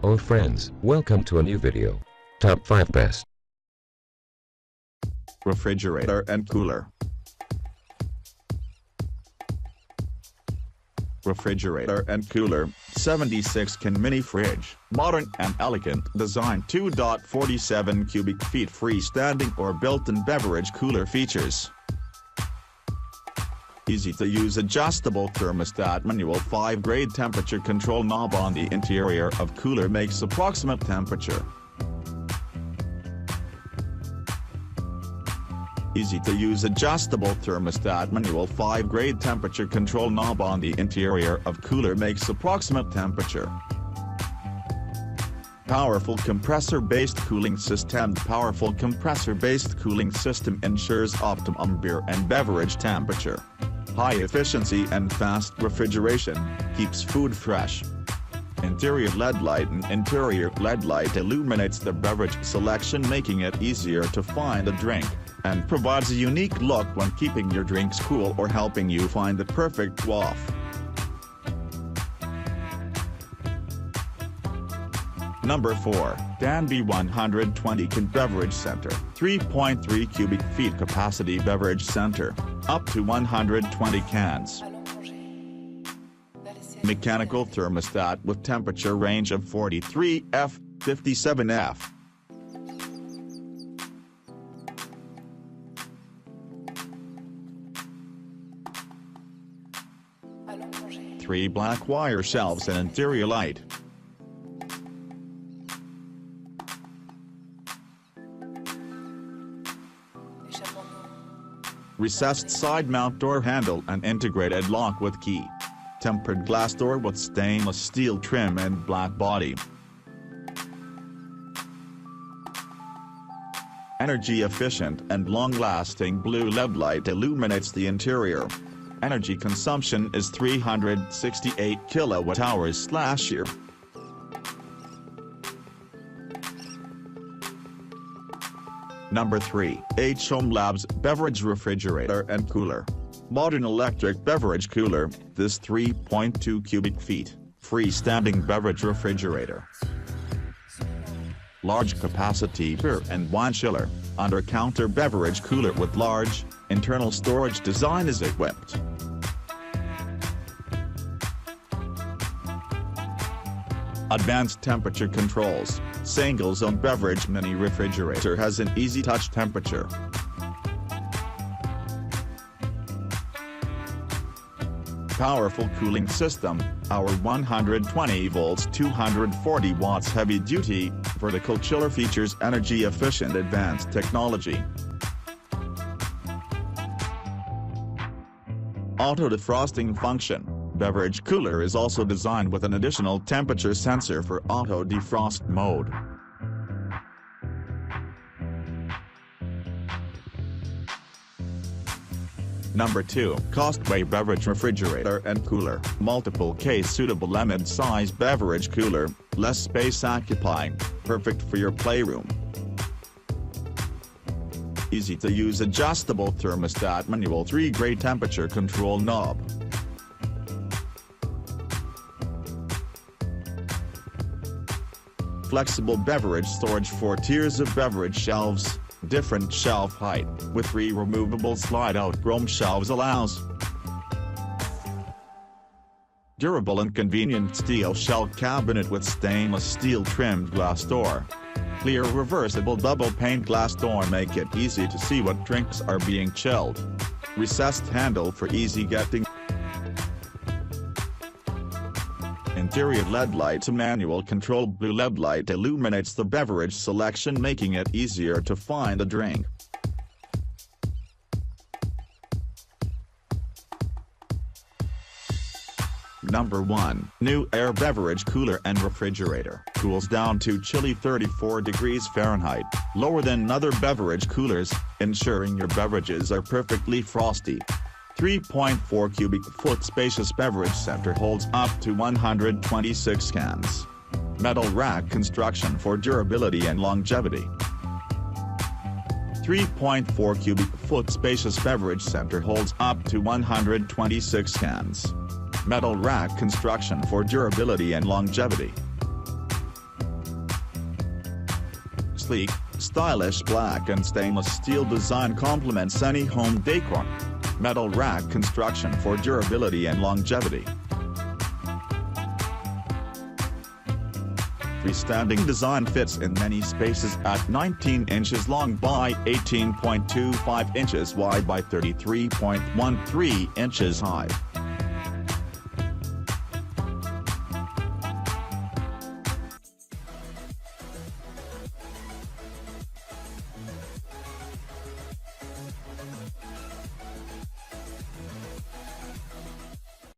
Oh friends, welcome to a new video. Top 5 Best Refrigerator and Cooler. Refrigerator and Cooler, 76 can mini fridge, modern and elegant design, 2.47 cubic feet freestanding or built-in beverage cooler features. Easy to use adjustable thermostat manual 5-grade temperature control knob on the interior of cooler makes approximate temperature. Easy to use adjustable thermostat manual 5-grade temperature control knob on the interior of cooler makes approximate temperature. Powerful compressor-based cooling system. Powerful compressor-based cooling system ensures optimum beer and beverage temperature. High efficiency and fast refrigeration, keeps food fresh. Interior LED light. An interior LED light illuminates the beverage selection, making it easier to find a drink, and provides a unique look when keeping your drinks cool or helping you find the perfect quaff. Number 4, Danby 120 can Beverage Center, 3.3 cubic feet capacity beverage center, up to 120 cans. Mechanical thermostat with temperature range of 43 F, 57 F. Three black wire shelves and interior light. Recessed side mount door handle and integrated lock with key. Tempered glass door with stainless steel trim and black body. Energy efficient and long-lasting blue LED light illuminates the interior. Energy consumption is 368 kWh/year. Number 3, H Home Labs Beverage Refrigerator and Cooler. Modern electric beverage cooler, this 3.2 cubic feet, freestanding beverage refrigerator. Large capacity beer and wine chiller, under-counter beverage cooler with large, internal storage design is equipped. Advanced temperature controls. Single-zone beverage mini refrigerator has an easy touch temperature. Powerful cooling system. Our 120 volts 240 watts heavy-duty, vertical chiller features energy-efficient advanced technology. Auto defrosting function. Beverage cooler is also designed with an additional temperature sensor for auto defrost mode. Number 2, Costway Beverage Refrigerator and Cooler. Multiple case suitable mid-size beverage cooler, less space occupying, perfect for your playroom. Easy to use adjustable thermostat manual 3-grade temperature control knob. Flexible beverage storage. 4 tiers of beverage shelves, different shelf height, with 3 removable slide-out chrome shelves allows. Durable and convenient steel shell cabinet with stainless steel trimmed glass door. Clear reversible double pane glass door make it easy to see what drinks are being chilled. Recessed handle for easy getting. Interior LED light. A manual control blue LED light illuminates the beverage selection, making it easier to find a drink. Number 1, New Air Beverage Cooler and Refrigerator. Cools down to chilly 34 degrees Fahrenheit, lower than other beverage coolers, ensuring your beverages are perfectly frosty. 3.4 cubic foot spacious beverage center holds up to 126 cans. Metal rack construction for durability and longevity. 3.4 cubic foot spacious beverage center holds up to 126 cans. Metal rack construction for durability and longevity. sleek, stylish black and stainless steel design complements any home decor. Metal rack construction for durability and longevity. Freestanding design fits in many spaces at 19 inches long by 18.25 inches wide by 33.13 inches high.